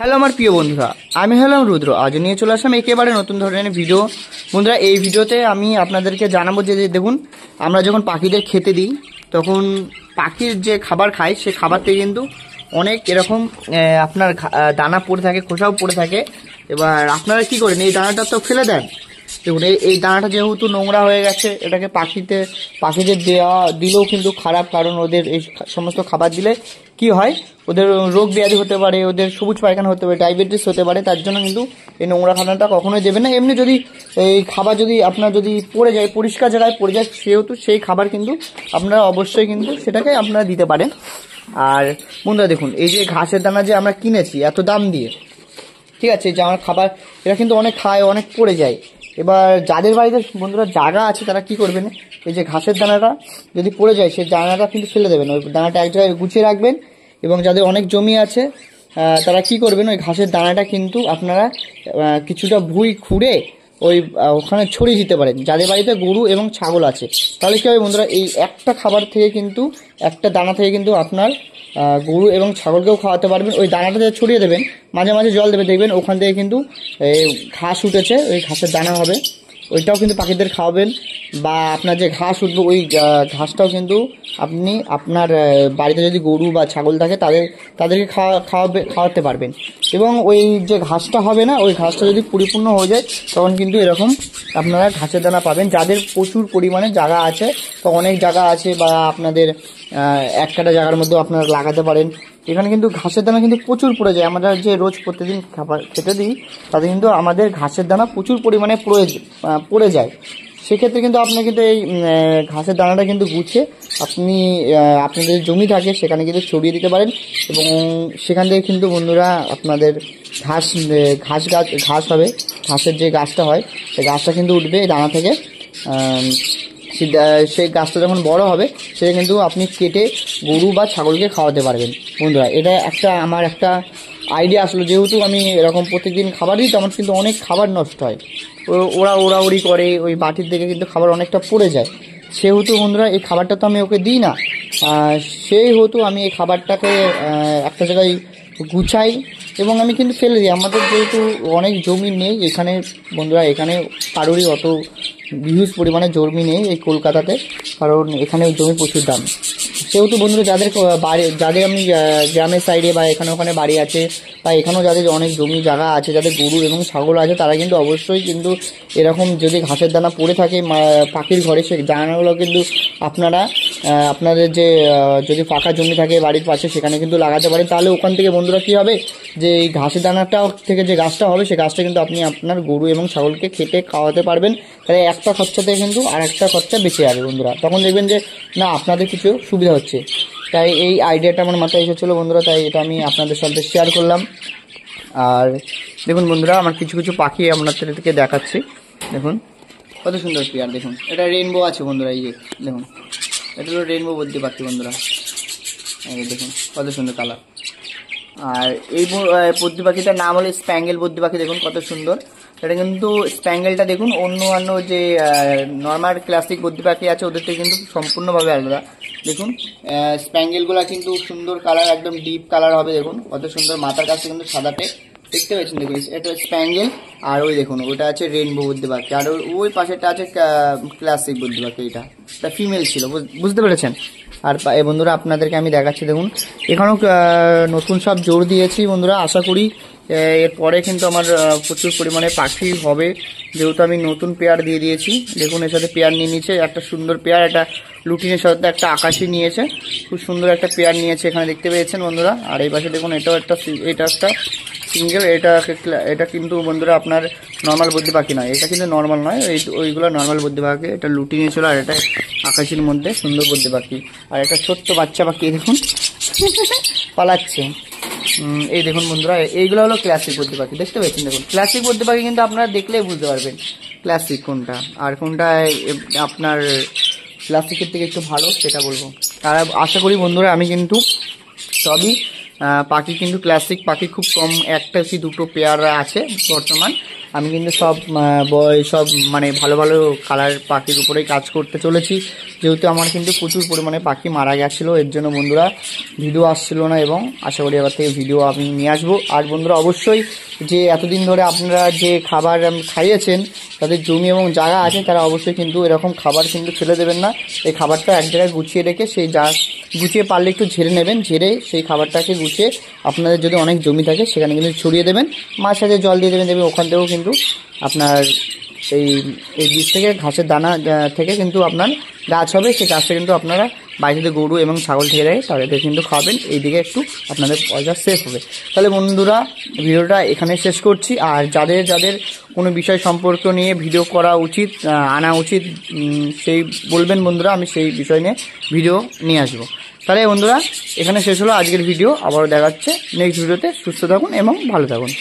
Hello আমার প্রিয় বন্ধুরা, আমি হলাম রুদ্র। আজ নিয়ে চলে আসলাম একেবারে নতুন ধরনের ভিডিও। বন্ধুরা, এই ভিডিওতে আমি আপনাদেরকে জানাবো যে দেখুন, আমরা যখন পাখিদের খেতে দিই তখন পাখির যে খাবার খায় সে খাবার থেকে কিন্তু অনেক এরকম আপনার দানা পড়ে থাকে, খোসাও পড়ে থাকে। এবার আপনারা কি করেন, এই দানাটা তো ফেলে দেন। দেখুন, এই দানাটা যেহেতু নোংরা হয়ে গেছে, এটাকে পাখিদের দিলেও কিন্তু খারাপ। কারণ ওদের এই সমস্ত খাবার দিলে কি হয়, ওদের রোগ ব্যাধি হতে পারে, ওদের সবুজ পায়খানা হতে পারে, ডায়াবেটিস হতে পারে। তার জন্য কিন্তু এই নোংরা খাবারটা কখনোই দেবেন না। এমনি যদি এই খাবার যদি আপনার যদি পড়ে যায়, পরিষ্কার জায়গায় পড়ে যায়, সেহেতু সেই খাবার কিন্তু আপনারা অবশ্যই কিন্তু সেটাকে আপনারা দিতে পারেন। আর বন্ধুরা দেখুন, এই যে ঘাসের দানা যে আমরা কিনেছি এত দাম দিয়ে, ঠিক আছে, যে আমার খাবার এরা কিন্তু অনেক খায়, অনেক পড়ে যায়। এবার যাদের বাড়িতে বন্ধুরা জায়গা আছে তারা কি করবেন, এই যে ঘাসের দানাটা যদি পড়ে যায় সেই দানাটা কিন্তু ফেলে দেবেন, ওই দানাটা এক জায়গায় গুছিয়ে রাখবেন। এবং যাদের অনেক জমি আছে তারা কি করবেন, ওই ঘাসের দানাটা কিন্তু আপনারা কিছুটা ভুঁই খুঁড়ে ওখানে ছড়িয়ে দিতে পারেন। যাদের বাড়িতে গরু এবং ছাগল আছে, তাহলে কী হবে বন্ধুরা, এই একটা খাবার থেকে কিন্তু, একটা দানা থেকে কিন্তু আপনার গরু এবং ছাগলকেও খাওয়াতে পারবেন। ওই দানাটা ছড়িয়ে দেবেন, মাঝে মাঝে জল দেবে, দেখবেন ওখান থেকে কিন্তু ঘাস উঠেছে, ওই ঘাসের দানা হবে, ওইটাও কিন্তু পাখিদের খাওয়াবেন। বা আপনার যে ঘাস উঠবে ওই ঘাসটাও কিন্তু আপনি আপনার বাড়িতে যদি গরু বা ছাগল থাকে তাদেরকে খাওয়াতে পারবেন। এবং ওই যে ঘাসটা হবে না, ওই ঘাসটা যদি পরিপূর্ণ হয়ে যায় তখন কিন্তু এরকম আপনারা ঘাসের দানা পাবেন। যাদের প্রচুর পরিমাণে জায়গা আছে, তো অনেক জায়গা আছে, বা আপনাদের এক কাটা জায়গার মধ্যেও আপনারা লাগাতে পারেন। এখানে কিন্তু ঘাসের দানা কিন্তু প্রচুর পড়ে যায়। আমরা যে রোজ প্রতিদিন খাবার খেতে দিই তাতে কিন্তু আমাদের ঘাসের দানা প্রচুর পরিমাণে পড়ে যায়। সেক্ষেত্রে কিন্তু আপনি কিন্তু এই ঘাসের দানাটা কিন্তু গুছিয়ে আপনি আপনাদের জমি থাকে সেখানে কিন্তু ছড়িয়ে দিতে পারেন। এবং সেখান থেকে কিন্তু বন্ধুরা আপনাদের ঘাস হবে, ঘাসের যে গাছটা হয় সেই গাছটা কিন্তু উঠবে এই দানা থেকে। সেই গাছটা যখন বড় হবে সেটা কিন্তু আপনি কেটে গরু বা ছাগলকে খাওয়াতে পারবেন। বন্ধুরা, এটা আমার একটা আইডিয়া আসলো, যেহেতু আমি এরকম প্রত্যেকদিন খাবার দিই তো আমার কিন্তু অনেক খাবার নষ্ট হয়, ওরা ওড়াউড়ি করে, ওই বাটির দিকে কিন্তু খাবার অনেকটা পড়ে যায়। সেহেতু বন্ধুরা এই খাবারটা তো আমি ওকে দিই না, সেহেতু আমি এই খাবারটাকে একটা জায়গায় গুছাই এবং আমি কিন্তু ফেলে দিই। আমাদের যেহেতু অনেক জমি নেই এখানে বন্ধুরা, এখানে কারোরই অত হিউজ পরিমাণে জমি নেই এই কলকাতাতে, কারণ এখানে জমি প্রচুর দাম। সেহেতু বন্ধুরা যাদের আমি গ্রামের সাইডে বা ওখানে বাড়ি আছে, বা এখানেও যাদের অনেক জমি জায়গা আছে, যাদের গরু এবং ছাগল আছে, তারা কিন্তু অবশ্যই কিন্তু এরকম যদি ঘাসের দানা পড়ে থাকে পাখির ঘরে, সেই দানাগুলো কিন্তু আপনারা আপনাদের যে যদি ফাঁকা জমি থাকে বাড়ির পাশে সেখানে কিন্তু লাগাতে পারেন। তাহলে ওখান থেকে বন্ধুরা কী হবে, যে এই ঘাসের দানাটা থেকে যে গাছটা হবে সেই গাছটা কিন্তু আপনি আপনার গরু এবং ছাগলকে খেতে খাওয়াতে পারবেন। তাহলে একটা খরচা থেকে কিন্তু আর একটা খরচা বেঁচে যাবে বন্ধুরা। তখন দেখবেন যে না, আপনাদের কিছু সুবিধা হচ্ছে। তাই এই আইডিয়াটা আমার মাথায় এসেছিলো বন্ধুরা, তাই এটা আমি আপনাদের সাথে শেয়ার করলাম। আর দেখুন বন্ধুরা, আমার কিছু কিছু পাখি আপনাদেরকে দেখাচ্ছি। দেখুন কত সুন্দর পেয়ার, দেখুন এটা রেইনবো আছে বন্ধুরা, এই যে দেখুন এটা হলো রেইনবো বদ্রি পাখি বন্ধুরা, এই দেখুন কত সুন্দর কালার। আর এই বদ্রি পাখিটার নাম হলো স্প্যাঙ্গেল বদ্রি পাখি, দেখুন কত সুন্দর। এটা কিন্তু স্প্যাঙ্গেলটা দেখুন অন্য যে নর্মাল ক্লাসিক বদ্রি পাখি আছে ওদের থেকে কিন্তু সম্পূর্ণভাবে আলাদা। দেখুন স্প্যাঙ্গেলগুলো কিন্তু সুন্দর কালার, একদম ডিপ কালার হবে। দেখুন কত সুন্দর, মাথার কাছে কিন্তু সাদাটে দেখতে পাচ্ছেন। দেখুন এটা স্প্যাঙ্গেল, আর ওই দেখুন ওটা আছে রেইনবো বদ্রি পাখি, আর ওই পাশেটা আছে ক্লাসিক বদ্রি পাখি। এটা ফিমেল ছিল, বুঝতে পেরেছেন। আর বন্ধুরা আপনাদেরকে আমি দেখাচ্ছি, দেখুন এখানেও নতুন সব জোর দিয়েছি বন্ধুরা। আশা করি এরপরে কিন্তু আমার প্রচুর পরিমাণে পাখি হবে, যেহেতু আমি নতুন পেয়ার দিয়ে দিয়েছি। দেখুন এর সাথে পেয়ার নিয়ে নিয়েছে, একটা সুন্দর পেয়ার, একটা লুটিনের সাথে একটা আকাশি নিয়েছে, খুব সুন্দর একটা পেয়ার নিয়েছে এখানে দেখতে পেয়েছেন বন্ধুরা। আর এই পাশে দেখুন এটা একটা সিঙ্গেল, এটা কিন্তু বন্ধুরা আপনার নর্মাল বদ্রি পাখি নয়, এটা কিন্তু নর্মাল নয়, ওইগুলো নর্মাল বদ্রি পাখি। এটা লুটি নিয়েছিল, আর এটা আকাশের মধ্যে সুন্দর বদ্রি পাখি। আর একটা ছোট্ট বাচ্চা পাখি দেখুন পালাচ্ছে। এই দেখুন বন্ধুরা, এইগুলো হলো ক্লাসিক বদ্রি পাখি, দেখতে পেয়েছেন। দেখুন ক্লাসিক বদ্রি পাখি কিন্তু আপনারা দেখলেই বুঝতে পারবেন ক্লাসিক কোনটা আর কোনটা আপনার ক্লাসিকের থেকে একটু ভালো, সেটা বলবো। আর আশা করি বন্ধুরা আমি কিন্তু সবই পাখি কিন্তু ক্লাসিক পাখি খুব কম, একটা কি দুটো পেয়ার আছে বর্তমান। আমি কিন্তু সব মানে ভালো ভালো কালার পাখির উপরেই কাজ করতে চলেছি, যেহেতু আমার কিন্তু প্রচুর পরিমাণে পাখি মারা গেছিলো, এর জন্য বন্ধুরা ভিডিও আসছিলো না, এবং আশা করি এবার থেকে ভিডিও আমি নিয়ে আসবো। আর বন্ধুরা অবশ্যই যে এতদিন ধরে আপনারা যে খাবার খাইয়েছেন, তাদের জমি এবং জায়গা আছে, তারা অবশ্যই কিন্তু এরকম খাবার কিন্তু ফেলে দেবেন না। এই খাবারটা এক জায়গায় গুছিয়ে রেখে গুছিয়ে পারলে একটু ঝেড়ে নেবেন, ঝেড়ে সেই খাবারটাকে গুছিয়ে আপনাদের যদি অনেক জমি থাকে সেখানে কিন্তু ছড়িয়ে দেবেন, মাঝে সাঝে জল দিয়ে দেবেন, ওখান থেকেও কিন্তু আপনার এই বীজ থেকে ঘাসের দানা থেকে কিন্তু আপনার গাছ হবে। সেই গাছটা কিন্তু আপনারা বাড়িতে গরু এবং ছাগল থেকে দেয়, তাদেরকে কিন্তু খাওয়াবেন, এইদিকে একটু আপনাদের পয়সা সেভ হবে। তাহলে বন্ধুরা ভিডিওটা এখানে শেষ করছি। আর যাদের যাদের কোনো বিষয় সম্পর্ক নিয়ে ভিডিও করা উচিত, আনা উচিত, সেই বলবেন বন্ধুরা, আমি সেই বিষয় নিয়ে ভিডিও নিয়ে আসবো। তাহলে বন্ধুরা এখানে শেষ হলো আজকের ভিডিও, আবারও দেখা হচ্ছে নেক্সট ভিডিওতে। সুস্থ থাকুন এবং ভালো থাকুন।